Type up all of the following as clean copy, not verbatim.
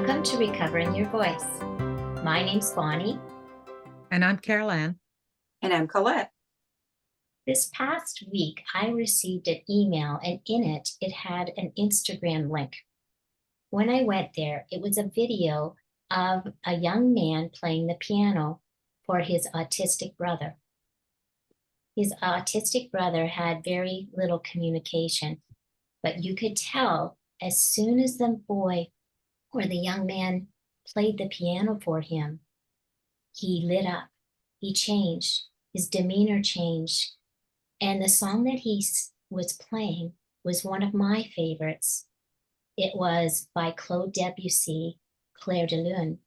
Welcome to Recovering Your Voice. My name's Bonnie. And I'm Carol Ann. And I'm Colette. This past week, I received an email, and in it had an Instagram link. When I went there, it was a video of a young man playing the piano for his autistic brother. His autistic brother had very little communication, but you could tell as soon as the boy or the young man played the piano for him, he lit up, he changed, his demeanor changed. And the song that he was playing was one of my favorites. It was by Claude Debussy, Clair de Lune.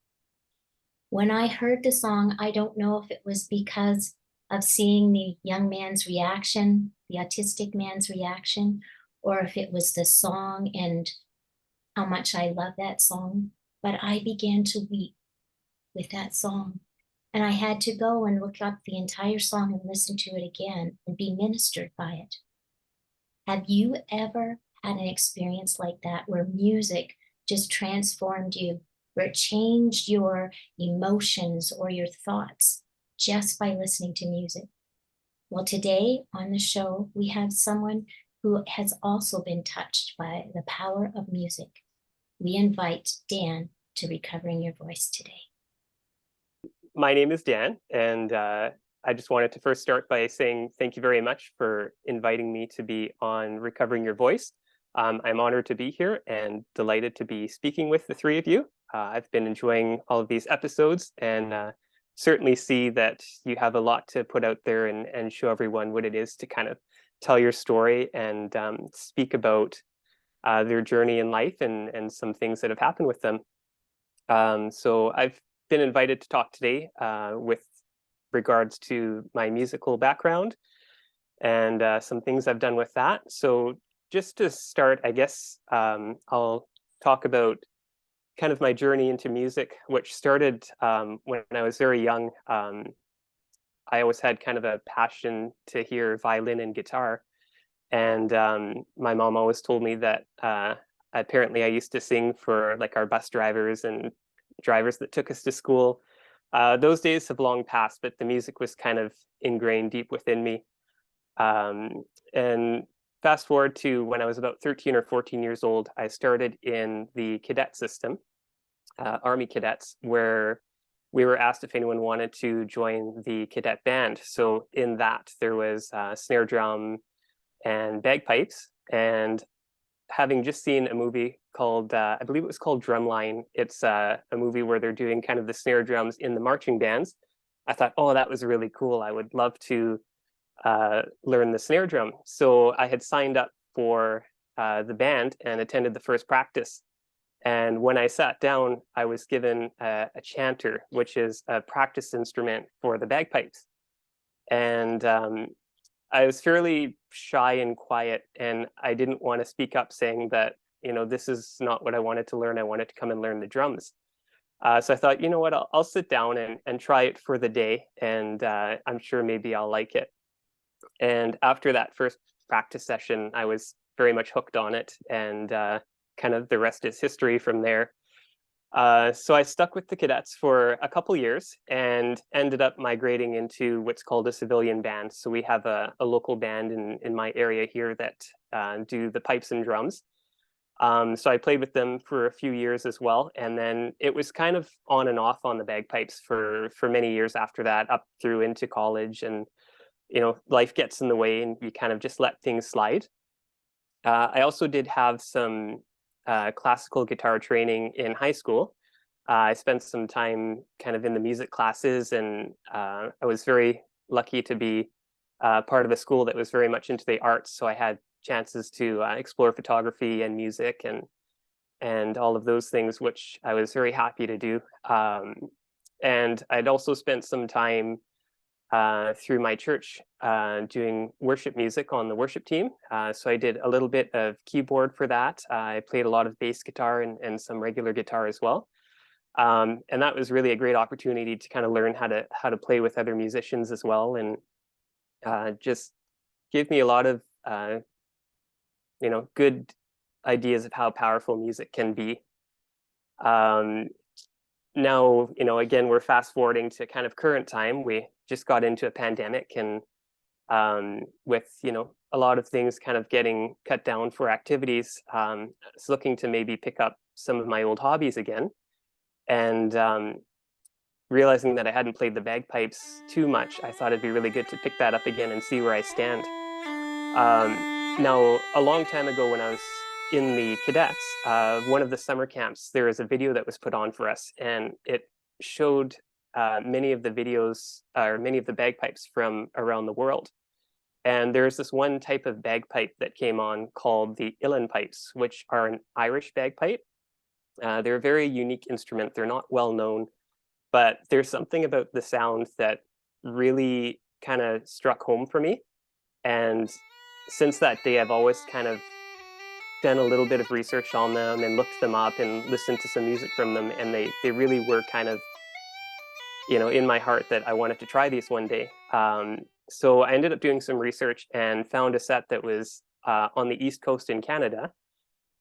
When I heard the song, I don't know if it was because of seeing the young man's reaction, the autistic man's reaction, or if it was the song and how much I love that song, but I began to weep with that song. And I had to go and look up the entire song and listen to it again and be ministered by it. Have you ever had an experience like that where music just transformed you, where it changed your emotions or your thoughts just by listening to music? Well, today on the show, we have someone who has also been touched by the power of music. We invite Dan to Recovering Your Voice today. My name is Dan, and I just wanted to first start by saying thank you very much for inviting me to be on Recovering Your Voice. I'm honored to be here and delighted to be speaking with the three of you. I've been enjoying all of these episodes and certainly see that you have a lot to put out there and show everyone what it is to kind of tell your story and speak about their journey in life and some things that have happened with them. So I've been invited to talk today with regards to my musical background and some things I've done with that. So just to start, I guess I'll talk about kind of my journey into music, which started when I was very young. I always had kind of a passion to hear violin and guitar. And my mom always told me that apparently I used to sing for like our bus drivers and drivers that took us to school. Those days have long passed, but the music was kind of ingrained deep within me. And fast forward to when I was about 13 or 14 years old, I started in the cadet system, Army cadets, where we were asked if anyone wanted to join the cadet band. So in that, there was snare drum and bagpipes. And having just seen a movie called, I believe it was called Drumline. It's a movie where they're doing kind of the snare drums in the marching bands. I thought, oh, that was really cool. I would love to learn the snare drum. So I had signed up for the band and attended the first practice. And when I sat down, I was given a chanter, which is a practice instrument for the bagpipes. And I was fairly shy and quiet, and I didn't want to speak up saying that, this is not what I wanted to learn. I wanted to come and learn the drums. So I thought, you know what, I'll sit down and try it for the day, and I'm sure maybe I'll like it. And after that first practice session, I was very much hooked on it, and kind of the rest is history from there. So I stuck with the cadets for a couple years and ended up migrating into what's called a civilian band. So we have a local band in my area here that do the pipes and drums. So I played with them for a few years as well. And then it was kind of on and off on the bagpipes for many years after that, up through into college. And, life gets in the way and you kind of just let things slide. I also did have some classical guitar training in high school. I spent some time kind of in the music classes, and I was very lucky to be part of a school that was very much into the arts. So I had chances to explore photography and music and all of those things, which I was very happy to do. And I'd also spent some time through my church doing worship music on the worship team. So I did a little bit of keyboard for that. I played a lot of bass guitar and some regular guitar as well. And that was really a great opportunity to kind of learn how to play with other musicians as well, and just gave me a lot of good ideas of how powerful music can be. Um, Now, again, we're fast forwarding to kind of current time. We just got into a pandemic, and with a lot of things kind of getting cut down for activities, I was looking to maybe pick up some of my old hobbies again, and realizing that I hadn't played the bagpipes too much, I thought it'd be really good to pick that up again and see where I stand. Now, a long time ago, when I was in the cadets, one of the summer camps, there was a video that was put on for us, and it showed many of the videos or many of the bagpipes from around the world. And there's this one type of bagpipe that came on called the uilleann pipes, which are an Irish bagpipe. They're a very unique instrument. They're not well known, but there's something about the sound that really kind of struck home for me. And since that day, I've always kind of done a little bit of research on them and looked them up and listened to some music from them. And they really were kind of, in my heart that I wanted to try these one day. So I ended up doing some research and found a set that was on the East Coast in Canada,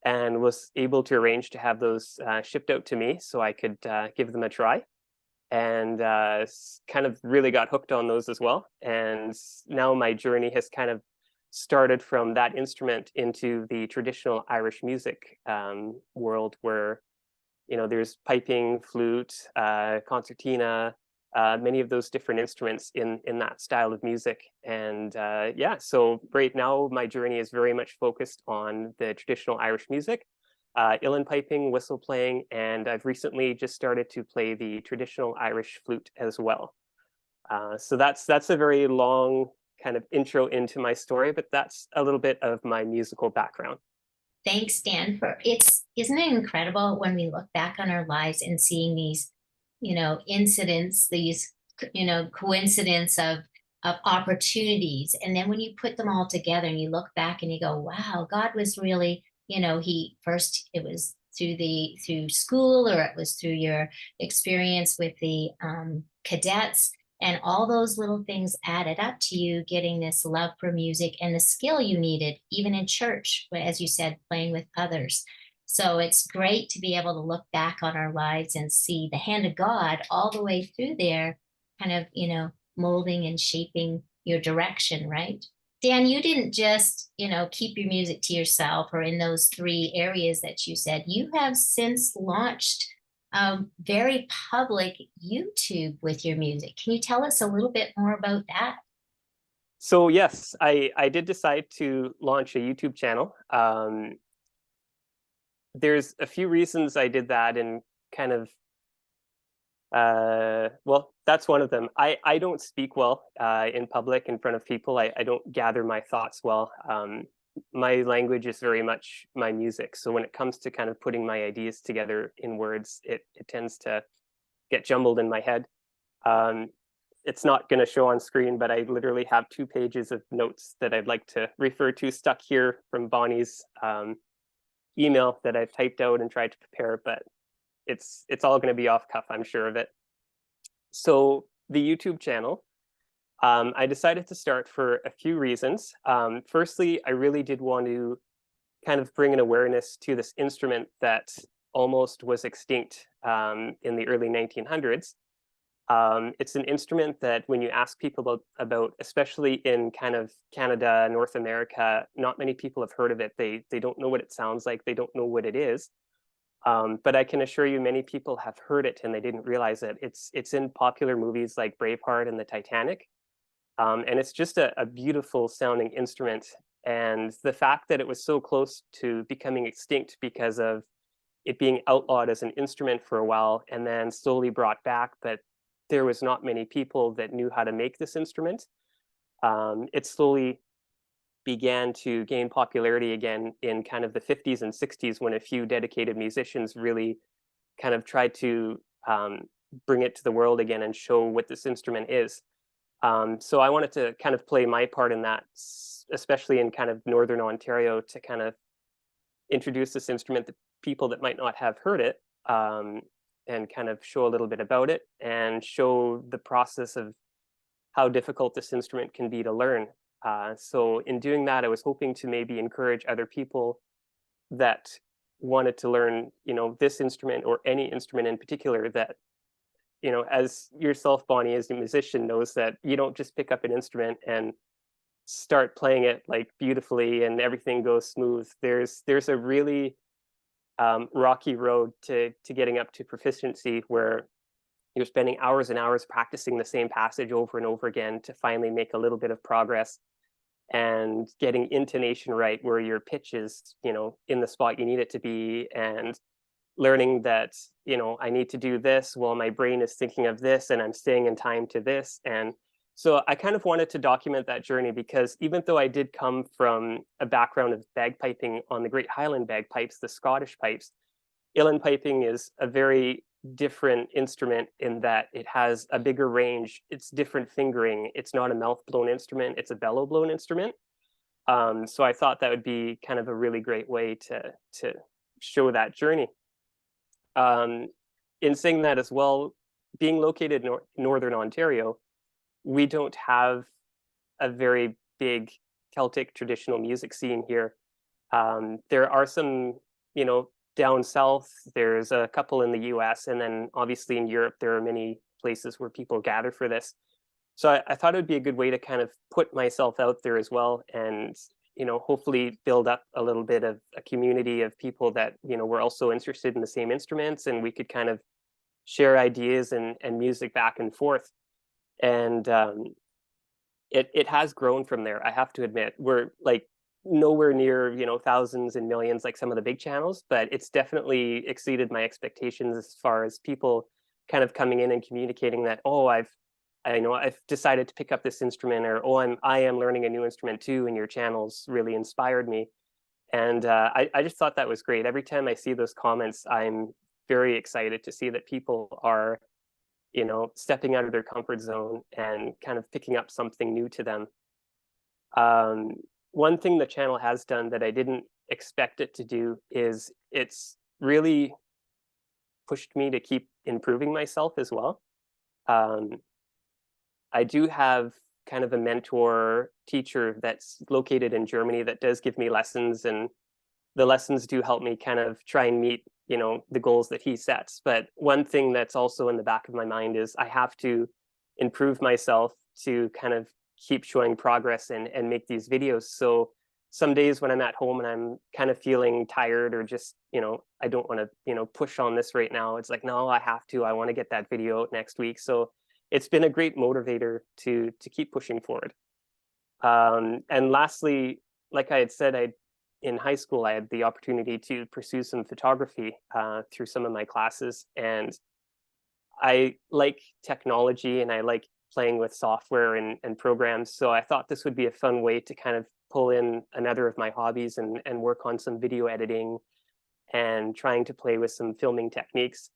and was able to arrange to have those shipped out to me so I could give them a try. And kind of really got hooked on those as well. And now my journey has kind of started from that instrument into the traditional Irish music world, where there's piping, flute, concertina, many of those different instruments in that style of music. And yeah, so right now my journey is very much focused on the traditional Irish music, uilleann piping, whistle playing, and I've recently just started to play the traditional Irish flute as well. So that's a very long kind of intro into my story, but that's a little bit of my musical background. Thanks, Dan, for isn't it incredible when we look back on our lives and seeing these, incidents, these, coincidence of opportunities. And then when you put them all together and you look back and you go, wow, God was really, he first, it was through school, or it was through your experience with the cadets, and all those little things added up to you getting this love for music and the skill you needed, even in church, as you said, playing with others. So it's great to be able to look back on our lives and see the hand of God all the way through there, kind of, molding and shaping your direction, right? Dan, you didn't just, keep your music to yourself or in those three areas that you said. You have since launched very public YouTube with your music. Can you tell us a little bit more about that? So yes, I did decide to launch a YouTube channel. There's a few reasons I did that, and kind of well, that's one of them. I don't speak well in public in front of people. I don't gather my thoughts well. My language is very much my music. So when it comes to kind of putting my ideas together in words, it tends to get jumbled in my head. It's not going to show on screen, but I literally have 2 pages of notes that I'd like to refer to stuck here from Bonnie's email that I've typed out and tried to prepare, but it's all going to be off cuff, I'm sure of it. So the YouTube channel, I decided to start for a few reasons. Firstly, I really did want to kind of bring an awareness to this instrument that almost was extinct in the early 1900s. It's an instrument that when you ask people about, especially in kind of Canada, North America, not many people have heard of it. They don't know what it sounds like. They don't know what it is. But I can assure you many people have heard it and they didn't realize it. It's in popular movies like Braveheart and the Titanic. And it's just a beautiful sounding instrument. And the fact that it was so close to becoming extinct because of it being outlawed as an instrument for a while and then slowly brought back, but there was not many people that knew how to make this instrument. It slowly began to gain popularity again in kind of the 50s and 60s, when a few dedicated musicians really kind of tried to bring it to the world again and show what this instrument is. So I wanted to kind of play my part in that, especially in kind of Northern Ontario, to kind of introduce this instrument to people that might not have heard it, and kind of show a little bit about it and show the process of how difficult this instrument can be to learn. So in doing that, I was hoping to maybe encourage other people that wanted to learn, this instrument or any instrument in particular, that, as yourself, Bonnie, as a musician, knows that you don't just pick up an instrument and start playing it like beautifully and everything goes smooth. There's a really rocky road to getting up to proficiency, where you're spending hours and hours practicing the same passage over and over again to finally make a little bit of progress, and getting intonation right where your pitch is, in the spot you need it to be, and learning that, I need to do this while my brain is thinking of this and I'm staying in time to this. And so I kind of wanted to document that journey, because even though I did come from a background of bagpiping on the Great Highland bagpipes, the Scottish pipes, uilleann piping is a very different instrument in that it has a bigger range. It's different fingering. It's not a mouth blown instrument. It's a bellow blown instrument. So I thought that would be kind of a really great way to show that journey. In saying that as well, being located in Northern Ontario, we don't have a very big Celtic traditional music scene here. There are some, down south. There's a couple in the US, and then obviously in Europe, there are many places where people gather for this. So I thought it would be a good way to kind of put myself out there as well, and hopefully build up a little bit of a community of people that were also interested in the same instruments, and we could kind of share ideas and music back and forth. And it has grown from there. I have to admit, we're like nowhere near thousands and millions like some of the big channels, but it's definitely exceeded my expectations as far as people kind of coming in and communicating that, oh, I've decided to pick up this instrument, or I am learning a new instrument too, and your channels really inspired me. And I just thought that was great. Every time I see those comments, I'm very excited to see that people are stepping out of their comfort zone and kind of picking up something new to them. One thing the channel has done that I didn't expect it to do is it's really pushed me to keep improving myself as well. I do have kind of a mentor teacher that's located in Germany that does give me lessons, and the lessons do help me kind of try and meet, the goals that he sets. But one thing that's also in the back of my mind is I have to improve myself to kind of keep showing progress and make these videos. So some days when I'm at home and I'm kind of feeling tired, or just, I don't want to, push on this right now, it's like, no, I want to get that video out next week. So it's been a great motivator to keep pushing forward. And lastly, like I had said, in high school, I had the opportunity to pursue some photography through some of my classes. And I like technology, and I like playing with software and programs. So I thought this would be a fun way to kind of pull in another of my hobbies and work on some video editing and trying to play with some filming techniques.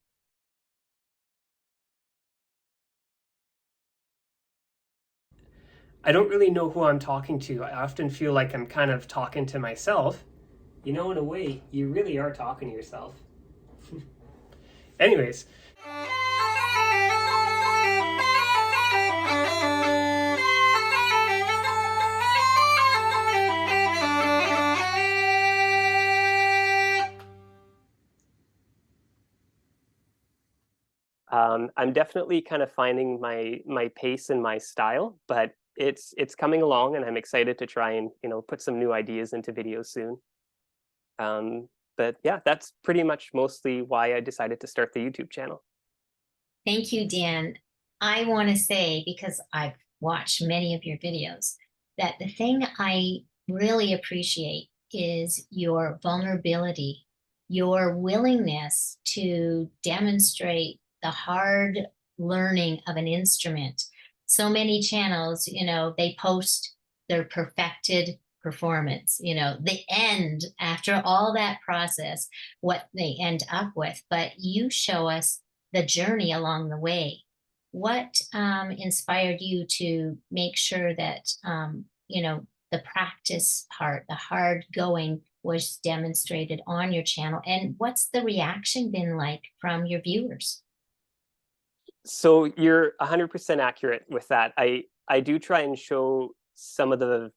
I don't really know who I'm talking to. I often feel like I'm kind of talking to myself. In a way, you really are talking to yourself. Anyways. I'm definitely kind of finding my pace and my style, but it's coming along, and I'm excited to try and put some new ideas into videos soon. But yeah, that's pretty much mostly why I decided to start the YouTube channel. Thank you, Dan. I want to say, because I've watched many of your videos, that the thing I really appreciate is your vulnerability, your willingness to demonstrate the hard learning of an instrument. So many channels, they post their perfected performance, the end after all that process, what they end up with. But you show us the journey along the way. What inspired you to make sure that, the practice part, the hard going, was demonstrated on your channel? And what's the reaction been like from your viewers? So you're 100% accurate with that. I do try and show some of the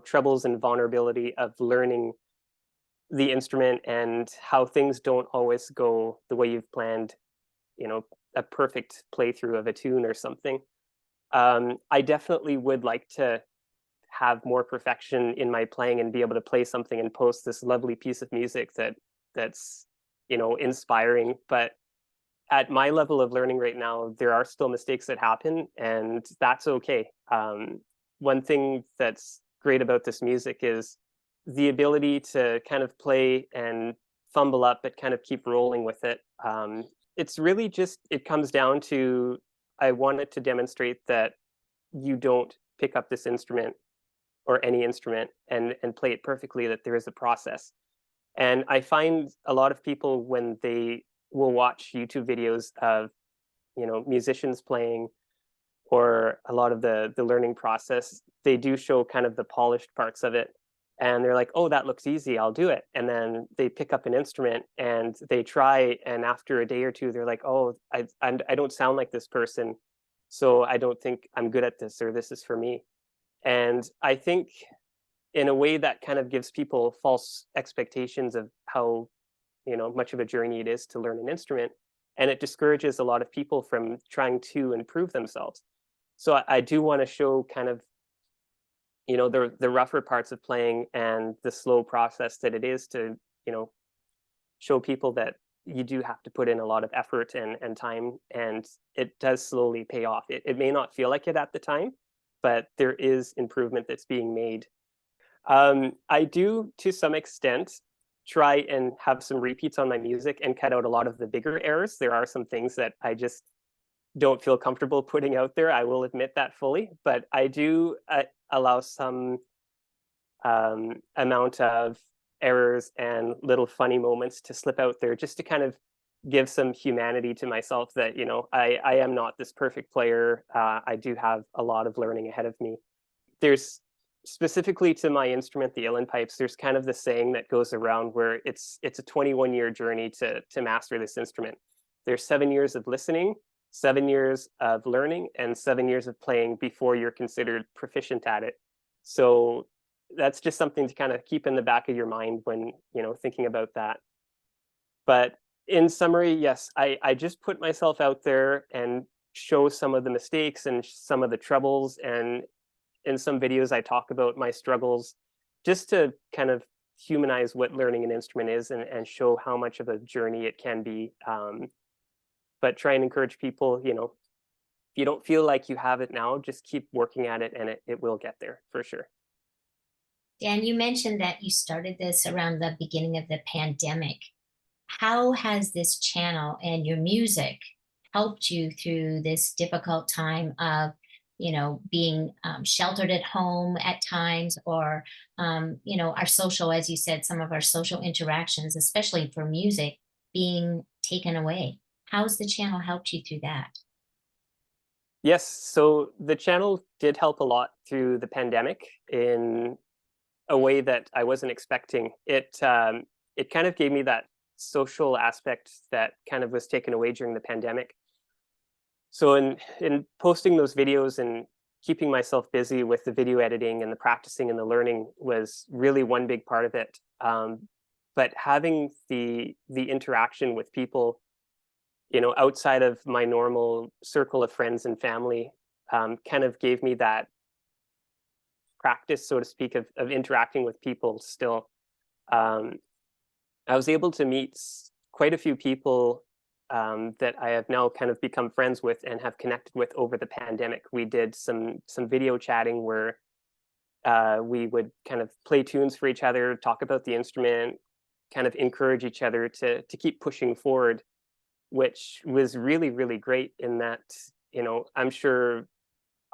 troubles and vulnerability of learning the instrument and how things don't always go the way you've planned, you know, a perfect playthrough of a tune or something. I definitely would like to have more perfection in my playing and be able to play something and post this lovely piece of music that's inspiring. But at my level of learning right now, there are still mistakes that happen, and that's okay. One thing that's great about this music is the ability to kind of play and fumble up, but kind of keep rolling with it. It's really just, it comes down to, I wanted to demonstrate that you don't pick up this instrument or any instrument and play it perfectly, that there is a process. And I find a lot of people, when they will watch YouTube videos of, musicians playing, or a lot of the learning process, they do show kind of the polished parts of it. And they're like, oh, that looks easy, I'll do it. And then they pick up an instrument and they try, and after a day or two, they're like, oh, I don't sound like this person, so I don't think I'm good at this, or this is for me. And I think in a way that kind of gives people false expectations of how much of a journey it is to learn an instrument, and it discourages a lot of people from trying to improve themselves. So I do want to show kind of the rougher parts of playing and the slow process that it is to show people that you do have to put in a lot of effort and time, and it does slowly pay off. It may not feel like it at the time, but there is improvement that's being made. I do, to some extent, try and have some repeats on my music and cut out a lot of the bigger errors. There are some things that I just don't feel comfortable putting out there. I will admit that fully, but I do allow some amount of errors and little funny moments to slip out there, just to kind of give some humanity to myself, that I am not this perfect player. I do have a lot of learning ahead of me. There's, specifically to my instrument, the uilleann pipes, there's kind of the saying that goes around where it's a 21-year journey to master this instrument. There's 7 years of listening, 7 years of learning, and 7 years of playing before you're considered proficient at it. So that's just something to kind of keep in the back of your mind when thinking about that. But in summary, yes, I just put myself out there and show some of the mistakes and some of the troubles, and in some videos I talk about my struggles, just to kind of humanize what learning an instrument is, and show how much of a journey it can be. But try and encourage people, if you don't feel like you have it now, just keep working at it, and it will get there for sure. Dan, you mentioned that you started this around the beginning of the pandemic. How has this channel and your music helped you through this difficult time of, being sheltered at home at times, or, our social, as you said, some of our social interactions, especially for music, being taken away? How's the channel helped you through that? Yes, so the channel did help a lot through the pandemic in a way that I wasn't expecting. It kind of gave me that social aspect that kind of was taken away during the pandemic. So in posting those videos and keeping myself busy with the video editing and the practicing and the learning was really one big part of it. But having the interaction with people, outside of my normal circle of friends and family, kind of gave me that practice, so to speak, of interacting with people still. I was able to meet quite a few people that I have now kind of become friends with and have connected with over the pandemic. We did some video chatting where we would kind of play tunes for each other, talk about the instrument, kind of encourage each other to keep pushing forward, which was really, really great in that, I'm sure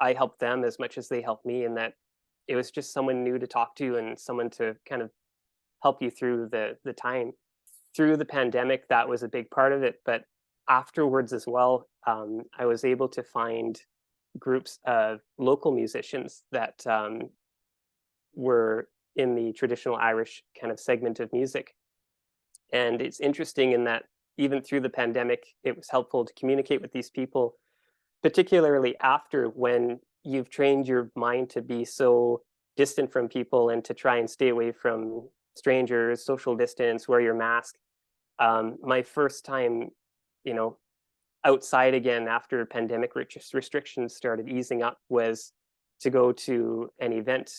I helped them as much as they helped me, in that it was just someone new to talk to and someone to kind of help you through the time. Through the pandemic, that was a big part of it, but afterwards as well, I was able to find groups of local musicians that were in the traditional Irish kind of segment of music. And it's interesting in that even through the pandemic, it was helpful to communicate with these people, particularly after, when you've trained your mind to be so distant from people and to try and stay away from strangers, social distance, wear your mask. My first time, you know, outside again after pandemic restrictions started easing up was to go to an event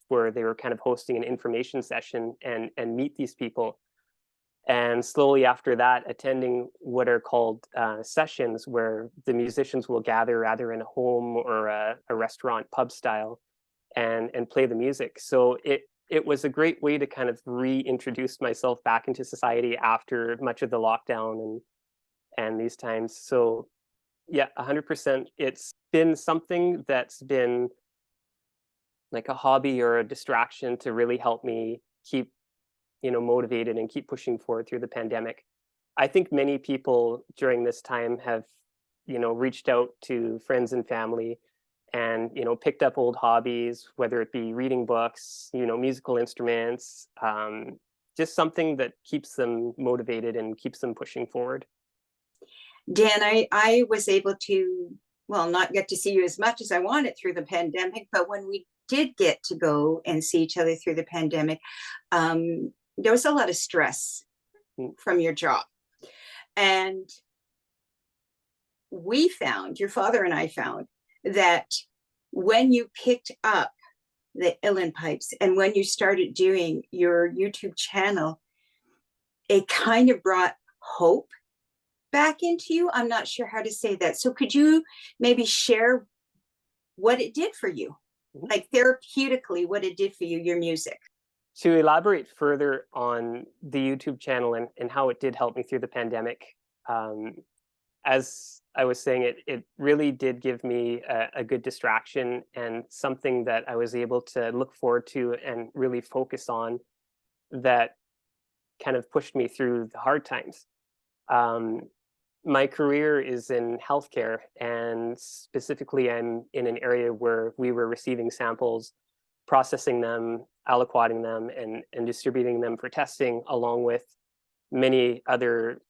where they were kind of hosting an information session and meet these people. And slowly after that, attending what are called sessions, where the musicians will gather either in a home or a restaurant, pub style, and play the music. So it was a great way to kind of reintroduce myself back into society after much of the lockdown and these times. So yeah, 100%. It's been something that's been like a hobby or a distraction to really help me keep, motivated and keep pushing forward through the pandemic. I think many people during this time have, reached out to friends and family and, picked up old hobbies, whether it be reading books, musical instruments, just something that keeps them motivated and keeps them pushing forward. Dan, I was able to, well, not get to see you as much as I wanted through the pandemic, but when we did get to go and see each other through the pandemic, there was a lot of stress from your job. And we found, your father and I found, that when you picked up the uilleann pipes and when you started doing your YouTube channel, it kind of brought hope back into you. I'm not sure how to say that. So could you maybe share what it did for you, like therapeutically, what it did for you, your music? To elaborate further on the YouTube channel and how it did help me through the pandemic, as I was saying, it really did give me a good distraction and something that I was able to look forward to and really focus on that kind of pushed me through the hard times. My career is in healthcare, and specifically I'm in an area where we were receiving samples, processing them, aliquoting them, and distributing them for testing, along with many other,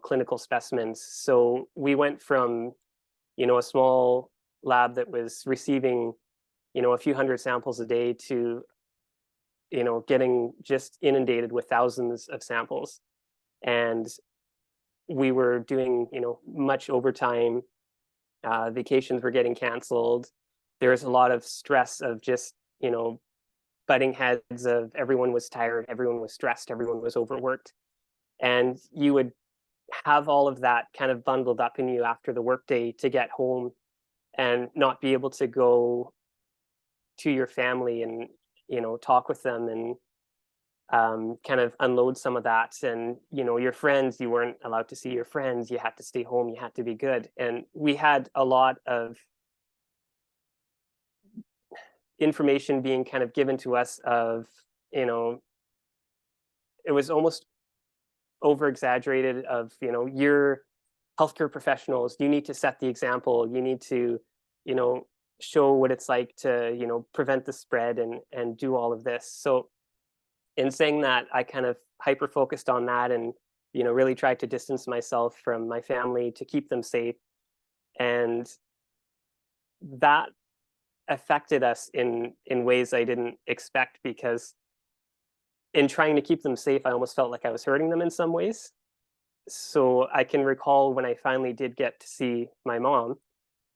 clinical specimens. So we went from, a small lab that was receiving, a few hundred samples a day to, getting just inundated with thousands of samples. And we were doing, much overtime. Vacations were getting canceled. There was a lot of stress of just, butting heads of everyone was tired, everyone was stressed, everyone was overworked. And you would have all of that kind of bundled up in you after the workday to get home and not be able to go to your family and, talk with them and kind of unload some of that. And, your friends, you weren't allowed to see your friends. You had to stay home. You had to be good. And we had a lot of information being kind of given to us of, it was almost over exaggerated of, you're healthcare professionals, you need to set the example, you need to, show what it's like to, prevent the spread and do all of this. So in saying that, I kind of hyper focused on that and, really tried to distance myself from my family to keep them safe. And that affected us in ways I didn't expect, because in trying to keep them safe, I almost felt like I was hurting them in some ways. So I can recall when I finally did get to see my mom,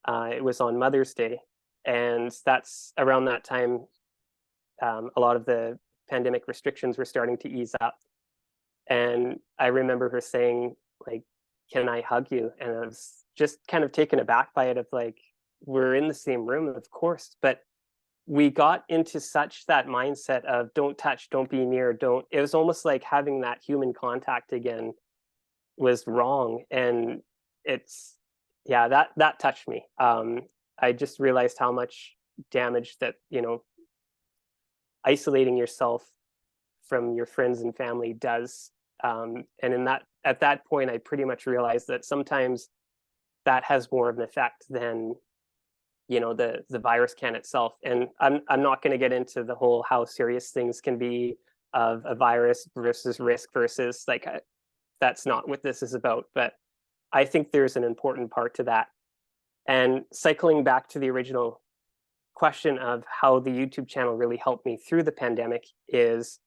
it was on Mother's Day. And that's around that time, a lot of the pandemic restrictions were starting to ease up. And I remember her saying, like, can I hug you? And I was just kind of taken aback by it, of like, we're in the same room, of course. But we got into such that mindset of don't touch, don't be near, don't. It was almost like having that human contact again was wrong. And it's, yeah, that touched me. I just realized how much damage that, isolating yourself from your friends and family does. And at that point, I pretty much realized that sometimes that has more of an effect than, the virus can itself. And I'm not going to get into the whole how serious things can be of a virus versus risk versus like, that's not what this is about. But I think there's an important part to that. And cycling back to the original question of how the YouTube channel really helped me through the pandemic is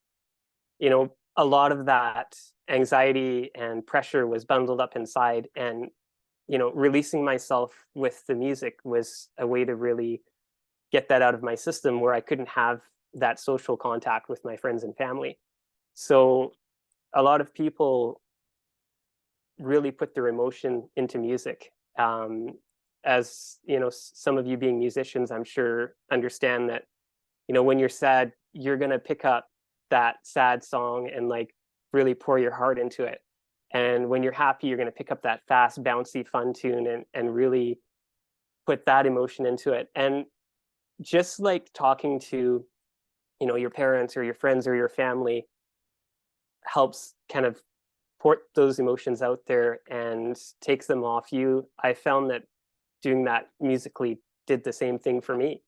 you know, a lot of that anxiety and pressure was bundled up inside, and, you know, releasing myself with the music was a way to really get that out of my system, where I couldn't have that social contact with my friends and family. So a lot of people really put their emotion into music. As you know, some of you being musicians, I'm sure understand that, you know, when you're sad, you're going to pick up that sad song and like really pour your heart into it. And when you're happy, you're going to pick up that fast, bouncy, fun tune and really put that emotion into it. And just like talking to, you know, your parents or your friends or your family helps kind of port those emotions out there and takes them off you. I found that doing that musically did the same thing for me.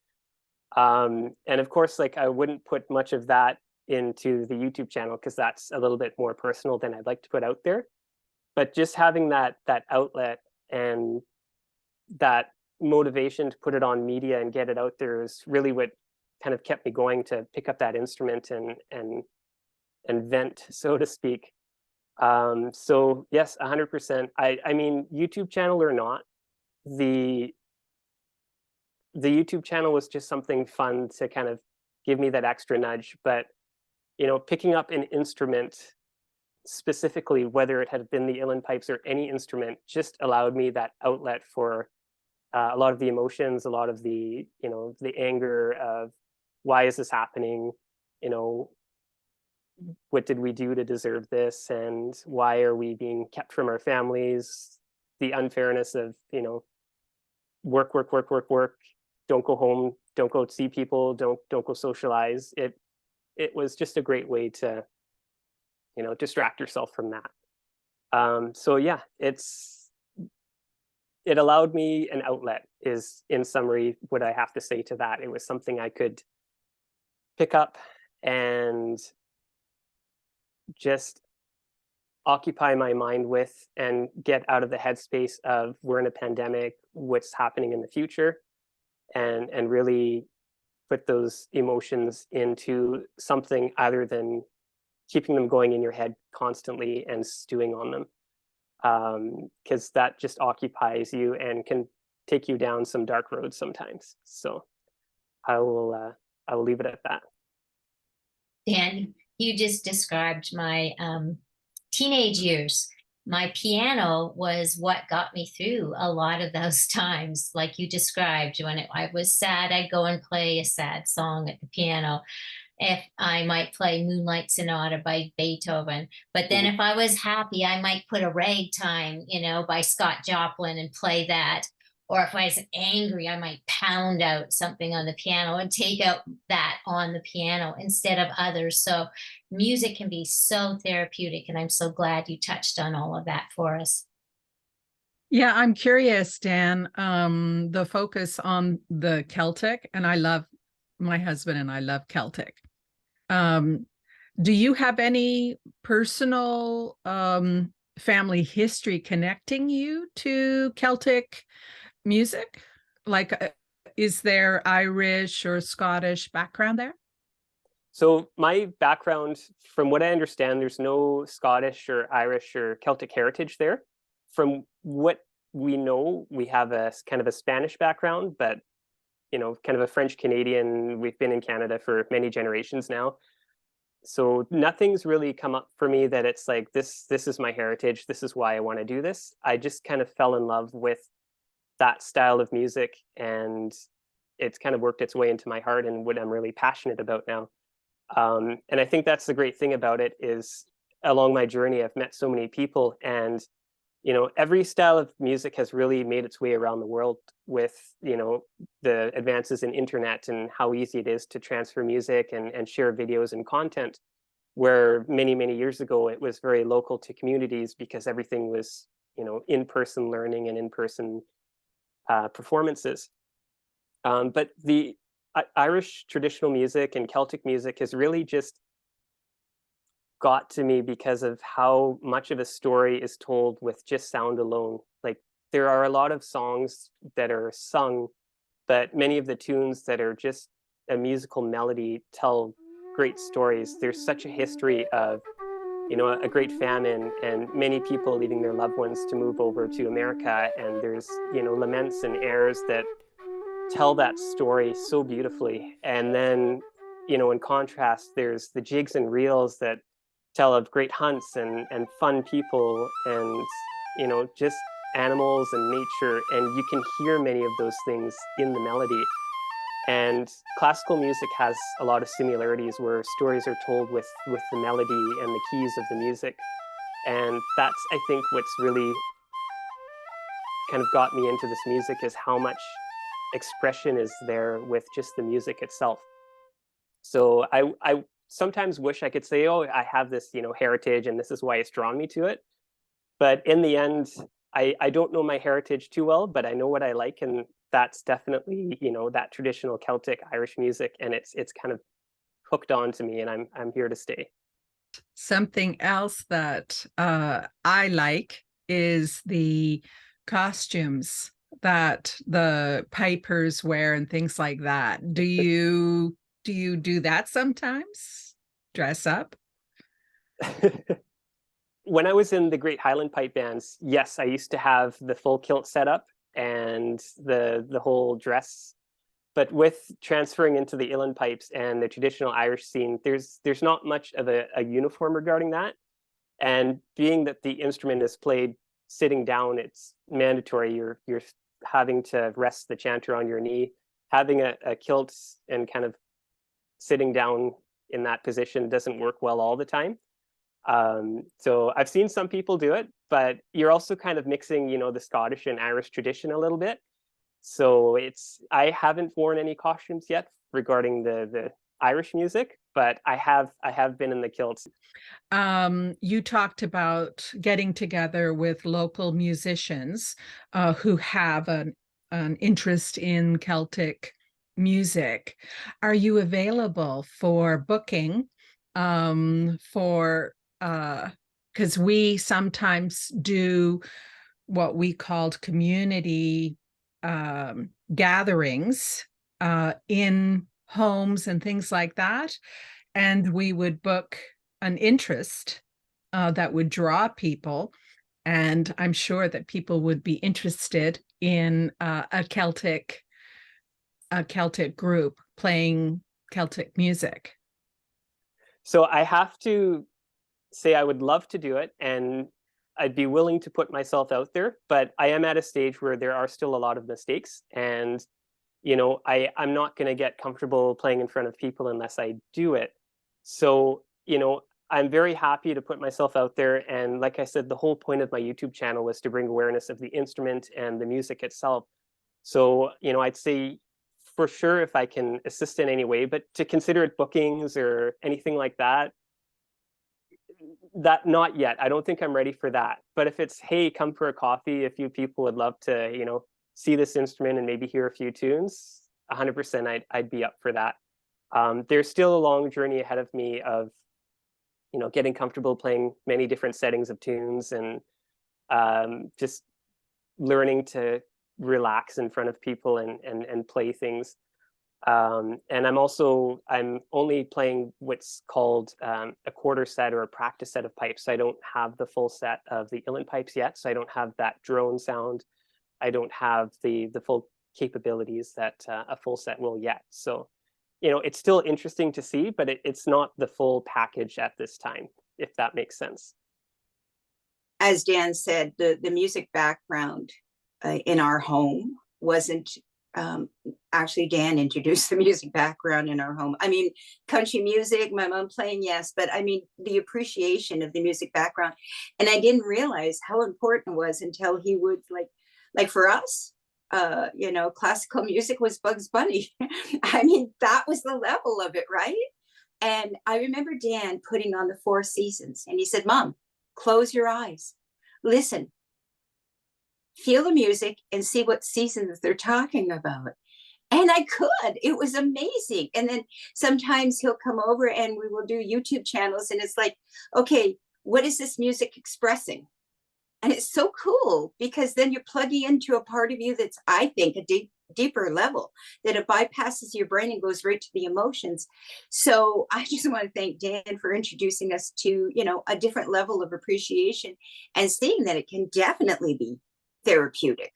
And of course, like I wouldn't put much of that into the YouTube channel because that's a little bit more personal than I'd like to put out there. But just having that outlet and that motivation to put it on media and get it out there is really what kind of kept me going to pick up that instrument and vent, so to speak. So yes, 100%. I mean, YouTube channel or not, the YouTube channel was just something fun to kind of give me that extra nudge. But, you know, picking up an instrument specifically, whether it had been the uilleann pipes or any instrument, just allowed me that outlet for a lot of the emotions, a lot of the, you know, the anger of why is this happening? You know, what did we do to deserve this? And why are we being kept from our families? The unfairness of, you know, work, work, work, work, work. Don't go home. Don't go see people. Don't go socialize. It was just a great way to, you know, distract yourself from that. So yeah, it allowed me an outlet. Is in summary what I have to say to that. It was something I could pick up and just occupy my mind with and get out of the headspace of we're in a pandemic, what's happening in the future, and really put those emotions into something other than keeping them going in your head constantly and stewing on them, because that just occupies you and can take you down some dark roads sometimes. So I will leave it at that. Dan, you just described my teenage years. My piano was what got me through a lot of those times, like you described. When I was sad, I'd go and play a sad song at the piano. If I might play Moonlight Sonata by Beethoven. But then Mhm. if I was happy, I might put a ragtime, you know, by Scott Joplin and play that. Or if I was angry, I might pound out something on the piano and take out that on the piano instead of others. So music can be so therapeutic. And I'm so glad you touched on all of that for us. Yeah, I'm curious, Dan, the focus on the Celtic, and my husband and I love Celtic. Um, do you have any personal family history connecting you to Celtic music? Like, is there Irish or Scottish background there? So my background, from what I understand, there's no Scottish or Irish or Celtic heritage there. From what we know, we have a kind of a Spanish background, but, you know, kind of a French Canadian. We've been in Canada for many generations now. So nothing's really come up for me that it's like this is my heritage, this is why I want to do this. I just kind of fell in love with that style of music, and it's kind of worked its way into my heart and what I'm really passionate about now. And I think that's the great thing about it is along my journey, I've met so many people, and, you know, every style of music has really made its way around the world with, you know, the advances in internet and how easy it is to transfer music and share videos and content, where many years ago, it was very local to communities because everything was, you know, in-person learning and in-person performances. But the Irish traditional music and Celtic music has really just got to me because of how much of a story is told with just sound alone. Like there are a lot of songs that are sung, but many of the tunes that are just a musical melody tell great stories. There's such a history of, a great famine and many people leaving their loved ones to move over to America. And there's, laments and airs that tell that story so beautifully. And then, in contrast, there's the jigs and reels that tell of great hunts and fun people and, just animals and nature. And you can hear many of those things in the melody. And classical music has a lot of similarities where stories are told with the melody and the keys of the music. And that's, I think, what's really kind of got me into this music, is how much expression is there with just the music itself. So I sometimes wish I could say, oh, I have this, heritage and this is why it's drawn me to it. But in the end, I don't know my heritage too well, but I know what I like. And that's definitely, that traditional Celtic Irish music. And it's kind of hooked on to me, and I'm here to stay. Something else that I like is the costumes that the pipers wear and things like that. Do you do that sometimes? Dress up? When I was in the Great Highland Pipe bands, yes, I used to have the full kilt setup and the whole dress. But with transferring into the uilleann pipes and the traditional Irish scene, there's not much of a uniform regarding that. And being that the instrument is played sitting down, it's mandatory. You're having to rest the chanter on your knee. Having a kilt and kind of sitting down in that position doesn't work well all the time. So I've seen some people do it, but you're also kind of mixing, the Scottish and Irish tradition a little bit. So I haven't worn any costumes yet regarding the Irish music, but I have been in the kilts. You talked about getting together with local musicians who have an interest in Celtic music. Are you available for booking because we sometimes do what we called community gatherings in homes and things like that, and we would book an interest that would draw people, and I'm sure that people would be interested in a Celtic group playing Celtic music. So I have to say I would love to do it, and I'd be willing to put myself out there, but I am at a stage where there are still a lot of mistakes, and I'm not going to get comfortable playing in front of people unless I do it. So I'm very happy to put myself out there, and like I said, the whole point of my YouTube channel was to bring awareness of the instrument and the music itself. So I'd say for sure if I can assist in any way, but to consider it bookings or anything like that, not yet. I don't think I'm ready for that. But if it's, hey, come for a coffee, a few people would love to, see this instrument and maybe hear a few tunes, 100% I'd be up for that. There's still a long journey ahead of me of, getting comfortable playing many different settings of tunes and just learning to relax in front of people and play things. And I'm only playing what's called a quarter set or a practice set of pipes. I don't have the full set of the uilleann pipes yet, so I don't have that drone sound. I don't have the full capabilities that a full set will yet. So, it's still interesting to see, but it's not the full package at this time, if that makes sense. As Dan said, the music background in our home wasn't actually Dan introduced the music background in our home. I mean, country music, my mom playing, yes, but I mean, the appreciation of the music background. And I didn't realize how important it was until he would like for us, classical music was Bugs Bunny. I mean, that was the level of it, right? And I remember Dan putting on the Four Seasons and he said, Mom, close your eyes, listen, feel the music and see what seasons they're talking about. And I could. It was amazing. And then sometimes he'll come over and we will do YouTube channels and it's like, okay, what is this music expressing? And it's so cool because then you're plugging into a part of you that's, I think, a deeper level, that it bypasses your brain and goes right to the emotions. So I just want to thank Dan for introducing us to, you know, a different level of appreciation and seeing that it can definitely be therapeutic.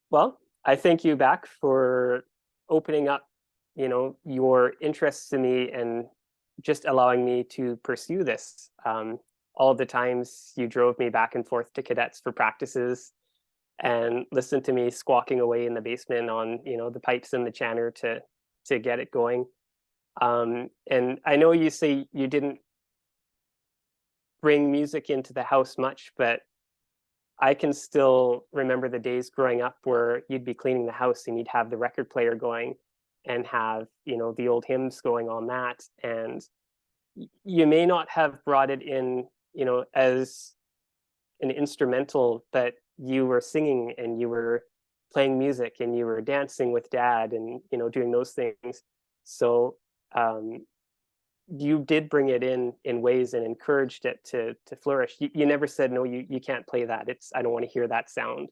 Well, I thank you back for opening up, you know, your interests in me and just allowing me to pursue this. All the times you drove me back and forth to cadets for practices and listened to me squawking away in the basement on, you know, the pipes and the chanter to get it going. And I know you say you didn't bring music into the house much, but I can still remember the days growing up where you'd be cleaning the house and you'd have the record player going and have, you know, the old hymns going on that. And you may not have brought it in, you know, as an instrumental, but you were singing and you were playing music and you were dancing with dad and, you know, doing those things. So you did bring it in ways and encouraged it to flourish. You never said, no, you can't play that. I don't want to hear that sound.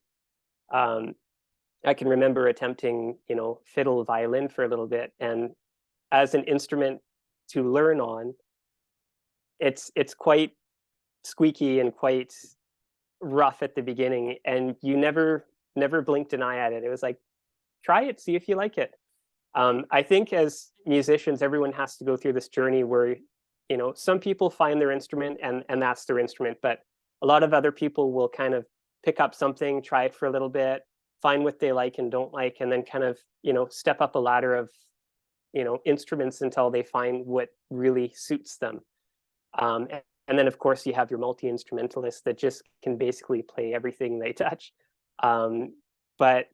I can remember attempting, you know, fiddle, violin for a little bit, and as an instrument to learn on, it's quite squeaky and quite rough at the beginning, and you never blinked an eye at it. It was like, try it, see if you like it. I think as musicians, everyone has to go through this journey where, you know, some people find their instrument and that's their instrument, but a lot of other people will kind of pick up something, try it for a little bit, find what they like and don't like, and then kind of, you know, step up a ladder of, you know, instruments until they find what really suits them. And then, of course, you have your multi-instrumentalists that just can basically play everything they touch. But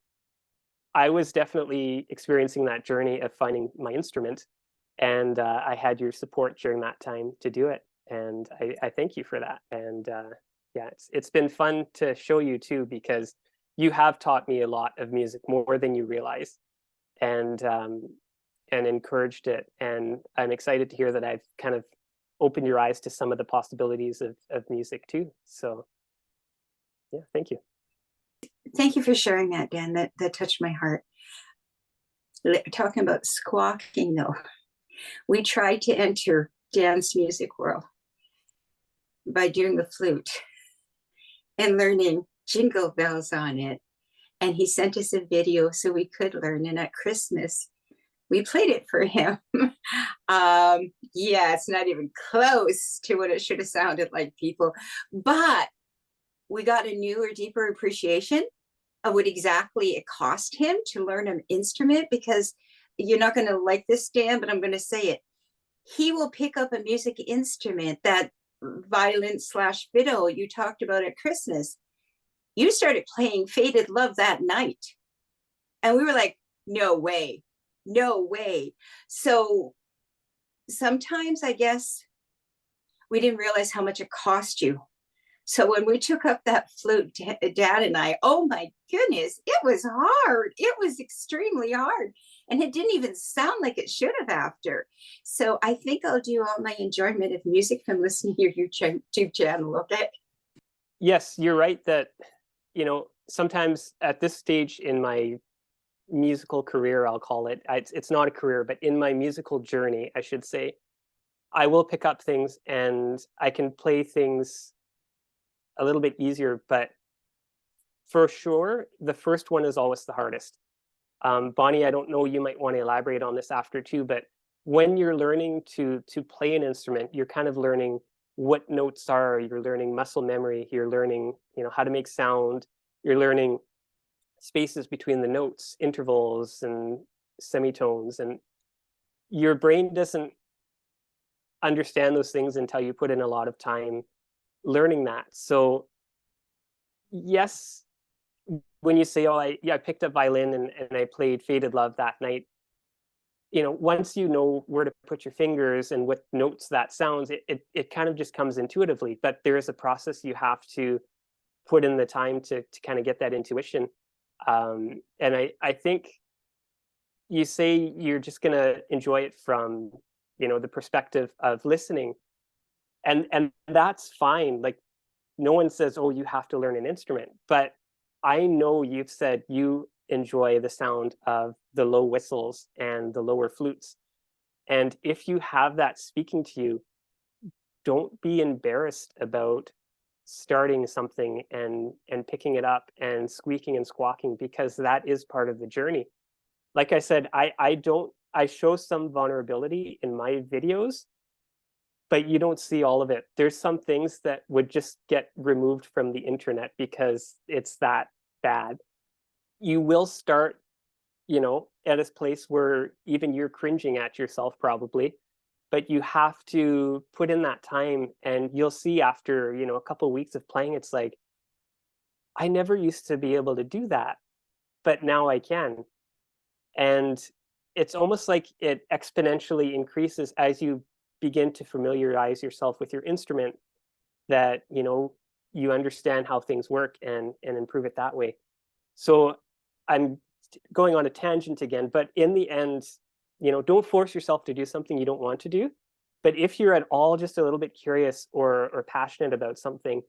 I was definitely experiencing that journey of finding my instrument, and I had your support during that time to do it, and I thank you for that. And yeah, it's been fun to show you too, because you have taught me a lot of music, more than you realize, and encouraged it. And I'm excited to hear that I've kind of opened your eyes to some of the possibilities of music too. So yeah, thank you. Thank you for sharing that, Dan. That touched my heart. Talking about squawking, though, we tried to enter Dan's music world by doing the flute and learning jingle bells on it. And he sent us a video so we could learn. And at Christmas, we played it for him. Yeah, it's not even close to what it should have sounded like, people. But we got a newer, deeper appreciation of what exactly it cost him to learn an instrument, because you're not going to like this, Dan, but I'm going to say it. He will pick up a music instrument, that violin / fiddle you talked about at Christmas. You started playing Faded Love that night. And we were like, no way, no way. So sometimes I guess we didn't realize how much it cost you. So when we took up that flute, Dad and I, oh my goodness, it was hard. It was extremely hard. And it didn't even sound like it should have after. So I think I'll do all my enjoyment of music from listening to your YouTube channel, okay? Yes, you're right that, you know, sometimes at this stage in my musical career, I'll call it, it's not a career, but in my musical journey, I should say, I will pick up things and I can play things a little bit easier, but for sure, the first one is always the hardest. Bonnie, I don't know, you might want to elaborate on this after too, but when you're learning to play an instrument, you're kind of learning what notes are, you're learning muscle memory, you're learning, you know, how to make sound, you're learning spaces between the notes, intervals and semitones, and your brain doesn't understand those things until you put in a lot of time learning that. So yes, when you say, oh, I picked up violin and I played Faded Love that night, you know, once you know where to put your fingers and what notes that sounds, it kind of just comes intuitively. But there is a process you have to put in the time to kind of get that intuition. And I think you say you're just going to enjoy it from, you know, the perspective of listening. And that's fine. Like, no one says, oh, you have to learn an instrument. But I know you've said you enjoy the sound of the low whistles and the lower flutes. And if you have that speaking to you, don't be embarrassed about starting something and picking it up and squeaking and squawking, because that is part of the journey. Like I said, I show some vulnerability in my videos, but you don't see all of it. There's some things that would just get removed from the internet because it's that bad. You will start, at a place where even you're cringing at yourself probably, but you have to put in that time, and you'll see after, a couple of weeks of playing, it's like, I never used to be able to do that, but now I can. And it's almost like it exponentially increases as you begin to familiarize yourself with your instrument, that, you understand how things work and improve it that way. So I'm going on a tangent again, but in the end, don't force yourself to do something you don't want to do. But if you're at all just a little bit curious or passionate about something,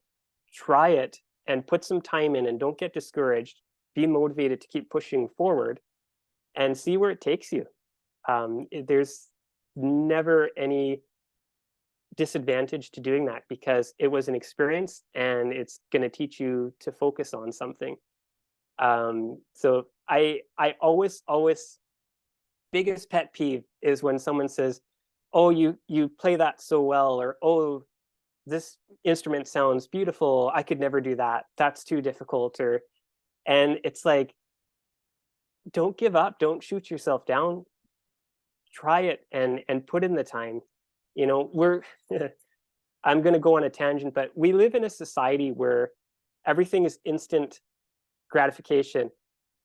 try it and put some time in, and don't get discouraged. Be motivated to keep pushing forward and see where it takes you. There's never any disadvantage to doing that, because it was an experience and it's going to teach you to focus on something. So I always, biggest pet peeve is when someone says, oh, you play that so well, or, oh, this instrument sounds beautiful, I could never do that, that's too difficult. And it's like, don't give up, don't shoot yourself down, try it and put in the time. We're I'm going to go on a tangent, but we live in a society where everything is instant gratification.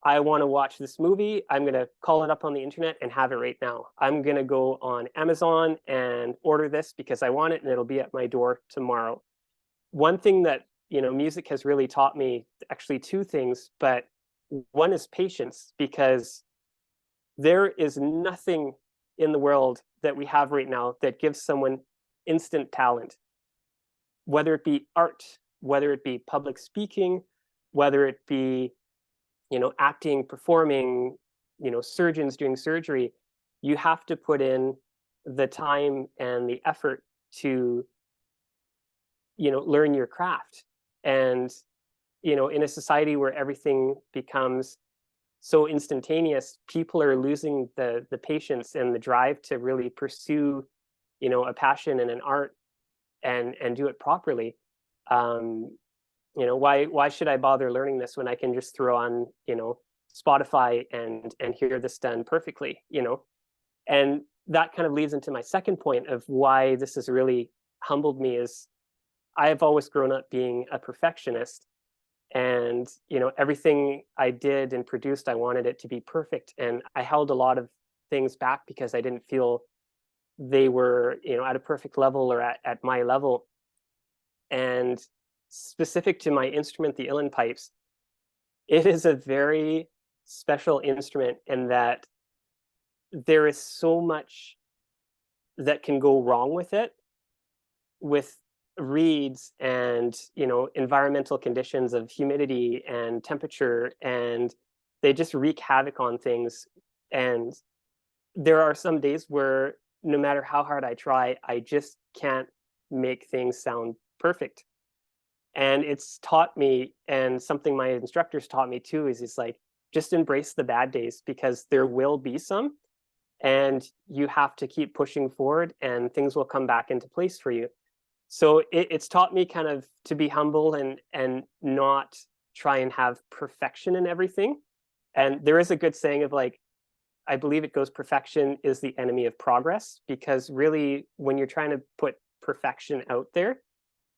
I want to watch this movie, I'm going to call it up on the internet and have it right now. I'm going to go on Amazon and order this because I want it, and it'll be at my door tomorrow. One thing that, music has really taught me, actually two things, but one is patience, because there is nothing in the world that we have right now that gives someone instant talent, whether it be art, whether it be public speaking, whether it be, acting, performing, surgeons doing surgery. You have to put in the time and the effort to, learn your craft. And, in a society where everything becomes so instantaneous, people are losing the patience and the drive to really pursue, a passion and an art and do it properly. Why should I bother learning this when I can just throw on, Spotify and hear this done perfectly, And that kind of leads into my second point of why this has really humbled me, is I've always grown up being a perfectionist. And, everything I did and produced, I wanted it to be perfect. And I held a lot of things back because I didn't feel they were, at a perfect level or at my level. And specific to my instrument, the uilleann pipes, it is a very special instrument in that there is so much that can go wrong with it, with reeds and, environmental conditions of humidity and temperature, and they just wreak havoc on things. And there are some days where no matter how hard I try, I just can't make things sound perfect. And it's taught me, and something my instructors taught me too, is it's like, just embrace the bad days, because there will be some, and you have to keep pushing forward and things will come back into place for you. So it's taught me kind of to be humble and not try and have perfection in everything. And there is a good saying of, like, I believe it goes, perfection is the enemy of progress, because really when you're trying to put perfection out there,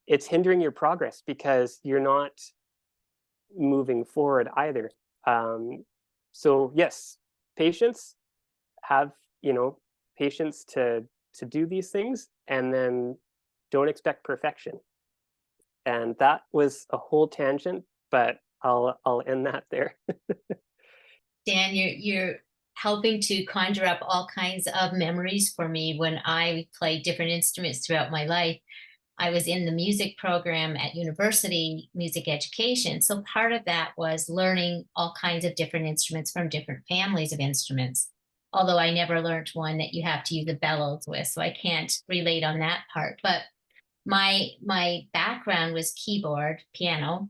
it's hindering your progress because you're not moving forward either. So yes, patience, have, patience to do these things, and then don't expect perfection. And that was a whole tangent, but I'll end that there. Dan, you're helping to conjure up all kinds of memories for me when I play different instruments throughout my life. I was in the music program at university, music education. So part of that was learning all kinds of different instruments from different families of instruments. Although I never learned one that you have to use the bellows with, so I can't relate on that part. But my background was keyboard, piano.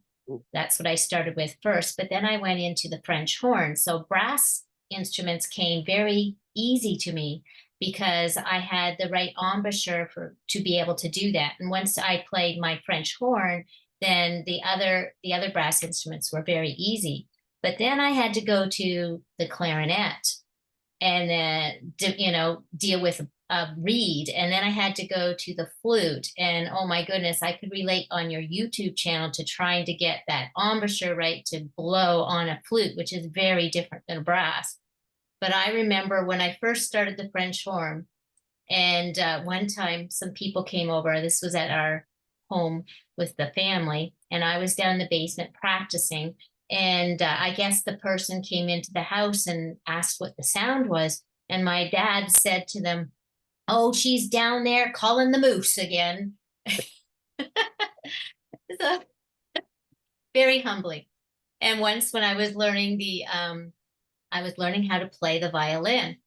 That's what I started with first, but then I went into the French horn. So brass instruments came very easy to me because I had the right embouchure to be able to do that. And once I played my French horn, then the other brass instruments were very easy. But then I had to go to the clarinet and then deal with a reed, and then I had to go to the flute, and oh my goodness, I could relate on your YouTube channel to trying to get that embouchure right to blow on a flute, which is very different than brass. But I remember when I first started the French horn, and one time some people came over. This was at our home with the family, and I was down in the basement practicing. And I guess the person came into the house and asked what the sound was. And my dad said to them, "Oh, she's down there calling the moose again." So very humbling. And once when I was learning I was learning how to play the violin.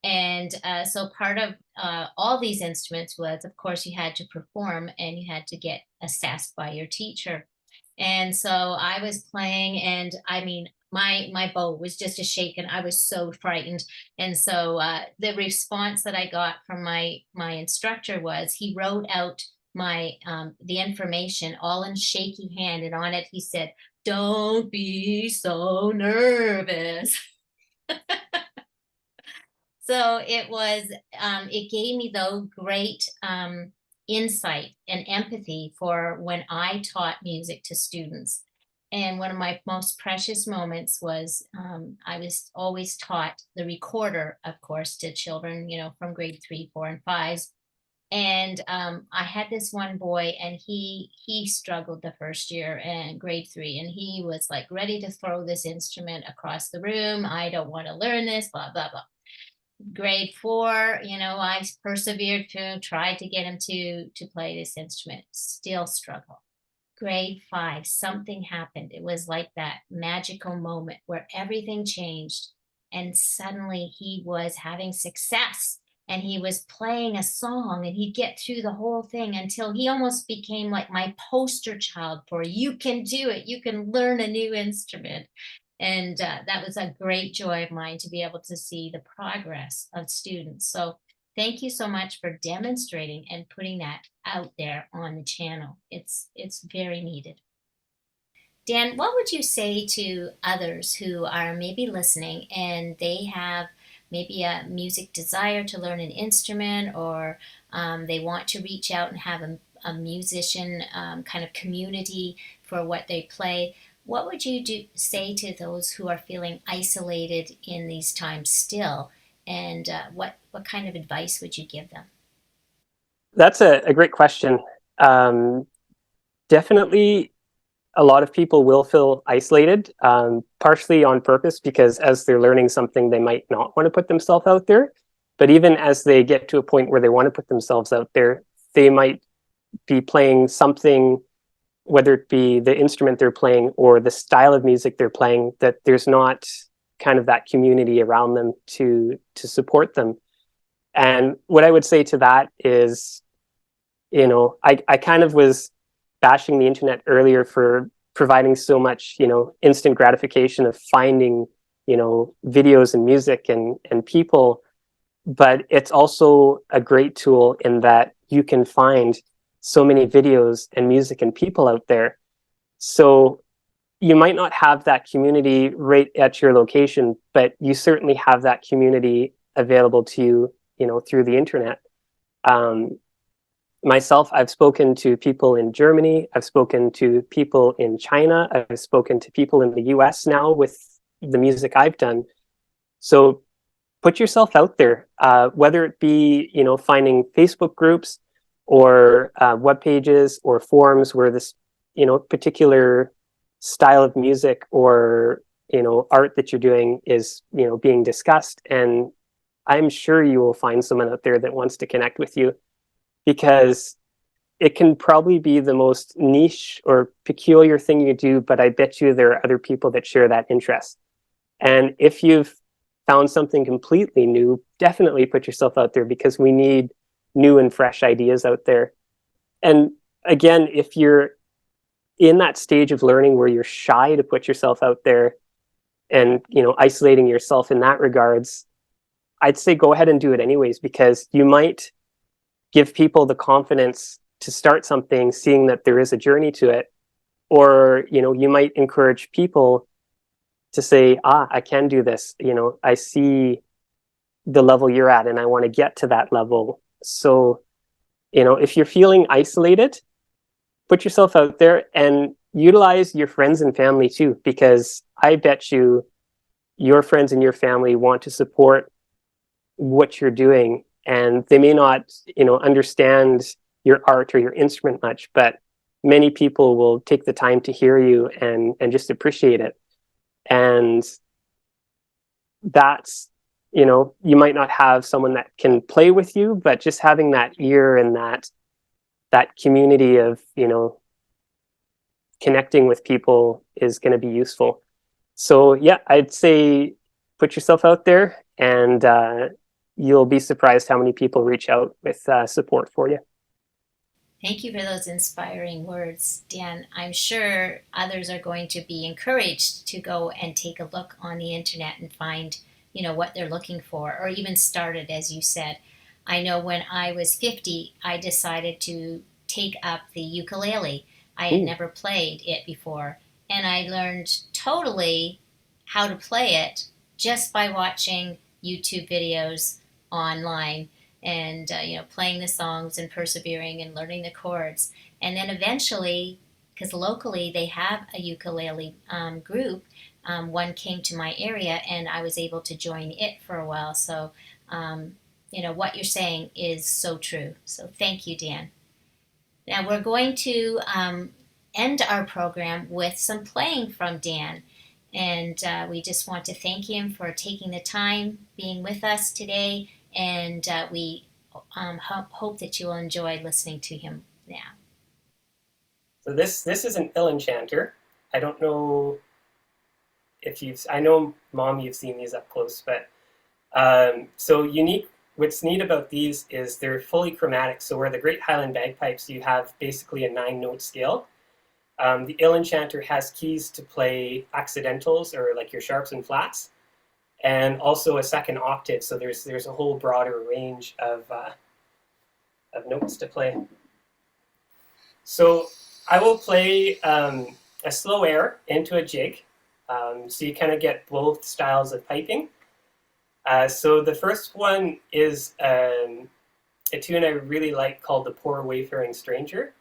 And so part of all these instruments was, of course, you had to perform and you had to get assessed by your teacher. And so I was playing, and I mean, my bow was just a shaken. I was so frightened. And so the response that I got from my instructor was he wrote out my the information all in shaky hand, and on it he said, "Don't be so nervous." So it gave me though great insight and empathy for when I taught music to students. And one of my most precious moments was I was always taught the recorder, of course, to children, from grade 3, 4, and 5. And I had this one boy, and he struggled the first year in grade 3, and he was like ready to throw this instrument across the room. "I don't want to learn this, blah, blah, blah." Grade 4, I persevered to try to get him to play this instrument. Still struggle. Grade 5, something happened. It was like that magical moment where everything changed, and suddenly he was having success, and he was playing a song, and he'd get through the whole thing until he almost became like my poster child for, "You can do it, you can learn a new instrument." And that was a great joy of mine to be able to see the progress of students. So thank you so much for demonstrating and putting that out there on the channel. It's very needed. Dan, what would you say to others who are maybe listening and they have maybe a music desire to learn an instrument, or they want to reach out and have a musician kind of community for what they play? What would you say to those who are feeling isolated in these times still? And what kind of advice would you give them? That's a great question. Definitely, a lot of people will feel isolated, partially on purpose, because as they're learning something, they might not want to put themselves out there. But even as they get to a point where they want to put themselves out there, they might be playing something, whether it be the instrument they're playing or the style of music they're playing, that there's not kind of that community around them to support them. And what I would say to that is, I kind of was bashing the internet earlier for providing so much, instant gratification of finding, videos and music and people. But it's also a great tool in that you can find so many videos and music and people out there. So you might not have that community right at your location, but you certainly have that community available to you, through the internet. Myself, I've spoken to people in Germany. I've spoken to people in China. I've spoken to people in the US now with the music I've done. So put yourself out there, whether it be, finding Facebook groups or web pages or forums where this, particular style of music or, art that you're doing is, being discussed. And I'm sure you will find someone out there that wants to connect with you, because it can probably be the most niche or peculiar thing you do, but I bet you there are other people that share that interest. And if you've found something completely new, definitely put yourself out there, because we need new and fresh ideas out there. And again, if you're in that stage of learning where you're shy to put yourself out there and, you know, isolating yourself in that regards, I'd say go ahead and do it anyways, because you might give people the confidence to start something, seeing that there is a journey to it. Or, you know, you might encourage people to say, I can do this. You know, I see the level you're at and I want to get to that level. So, you know, if you're feeling isolated, put yourself out there and utilize your friends and family too, because I bet you your friends and your family want to support what you're doing, and they may not, you know, understand your art or your instrument much, but many people will take the time to hear you and just appreciate it. And that's, you know, you might not have someone that can play with you, but just having that ear and that community of, you know, connecting with people is going to be useful. So yeah, I'd say put yourself out there, and you'll be surprised how many people reach out with support for you. Thank you for those inspiring words, Dan. I'm sure others are going to be encouraged to go and take a look on the internet and find, you know, what they're looking for, or even started, as you said. I know when I was 50, I decided to take up the ukulele. I had Ooh. never played it before, and I learned totally how to play it just by watching YouTube videos online, and you know, playing the songs and persevering and learning the chords. And then eventually, because locally they have a ukulele group, one came to my area and I was able to join it for a while. So you know, what you're saying is so true. So thank you, Dan. Now we're going to end our program with some playing from Dan. And we just want to thank him for taking the time being with us today. And we hope that you will enjoy listening to him now. So this is an uilleann chanter. I don't know if I know, Mom, you've seen these up close, but so unique. What's neat about these is they're fully chromatic. So where the Great Highland bagpipes, you have basically a 9-note scale. The uilleann chanter has keys to play accidentals, or like your sharps and flats, and also a second octave. So there's a whole broader range of notes to play. So I will play a slow air into a jig, so you kind of get both styles of piping. So the first one is a tune I really like called "The Poor Wayfaring Stranger."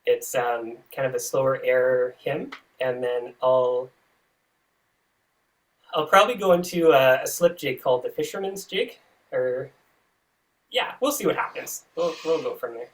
It's kind of a slower air hymn, and then I'll probably go into a slip jig called the Fisherman's Jig, or yeah, we'll see what happens. We'll go from there.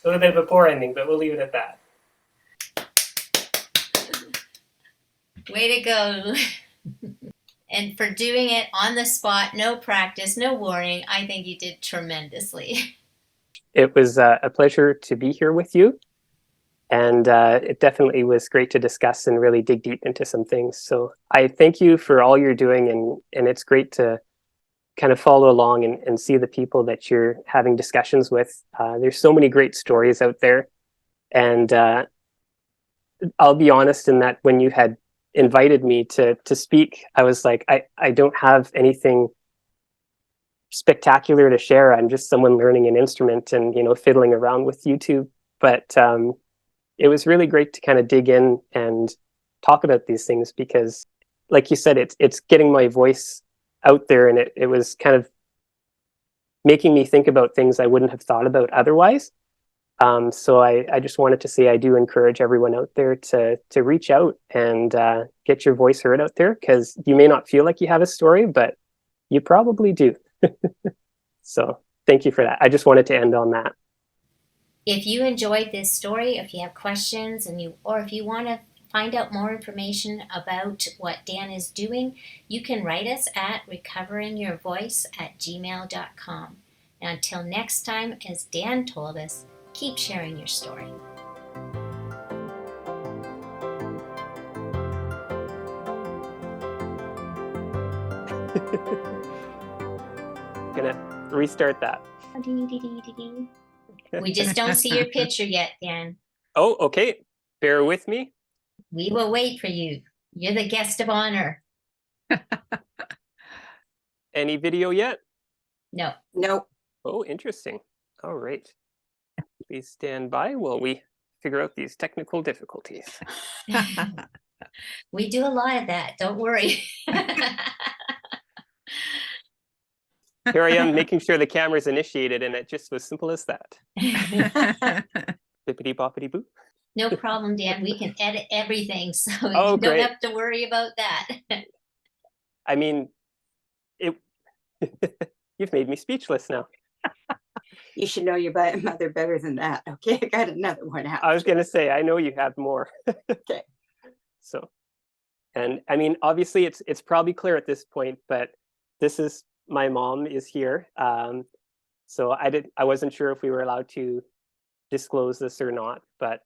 A little bit of a poor ending, but we'll leave it at that. Way to go. And for doing it on the spot, no practice, no warning, I think you did tremendously. It was a pleasure to be here with you. And it definitely was great to discuss and really dig deep into some things. So I thank you for all you're doing. And it's great to kind of follow along and see the people that you're having discussions with. There's so many great stories out there. And I'll be honest in that when you had invited me to speak, I was like, I don't have anything spectacular to share. I'm just someone learning an instrument and, you know, fiddling around with YouTube. But it was really great to kind of dig in and talk about these things because, like you said, it's getting my voice out there, and it was kind of making me think about things I wouldn't have thought about otherwise. So I just wanted to say I do encourage everyone out there to reach out and get your voice heard out there, because you may not feel like you have a story, but you probably do. So thank you for that. I just wanted to end on that. If you enjoyed this story, if you have questions or if you want to find out more information about what Dan is doing, you can write us at recoveringyourvoice@gmail.com. And until next time, as Dan told us, keep sharing your story. Gonna restart that. We just don't see your picture yet, Dan. Oh, okay. Bear with me. We will wait for you. You're the guest of honor. Any video yet? No. Nope. Oh, interesting. All right. Please stand by while we figure out these technical difficulties. We do a lot of that. Don't worry. Here I am making sure the camera's initiated, and it just was simple as that. Bippity boppity boo. No problem, Dan. We can edit everything, so Oh, you don't great. have to worry about that. I mean, you've made me speechless now. You should know your mother better than that. Okay, I got another one out. I was going to say, I know you have more. Okay. So, and I mean, obviously it's probably clear at this point, but this is, my mom is here. So I wasn't sure if we were allowed to disclose this or not, but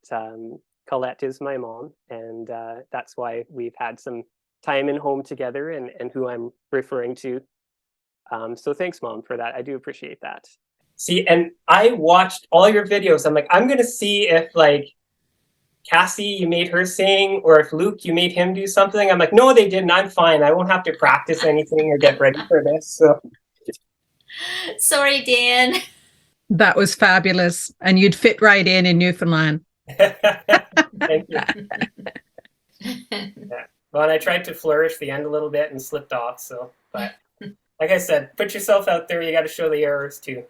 Colette is my mom, and that's why we've had some time in home together, and who I'm referring to. So thanks, Mom, for that. I do appreciate that. See, and I watched all your videos. I'm like, I'm going to see if, like, Cassie, you made her sing, or if Luke, you made him do something. I'm like, no, they didn't. I'm fine. I won't have to practice anything or get ready for this. So, Sorry, Dan. That was fabulous. And you'd fit right in Newfoundland. thank you. Yeah. Well, and I tried to flourish the end a little bit and slipped off. So, but like I said, put yourself out there. You got to show the errors too.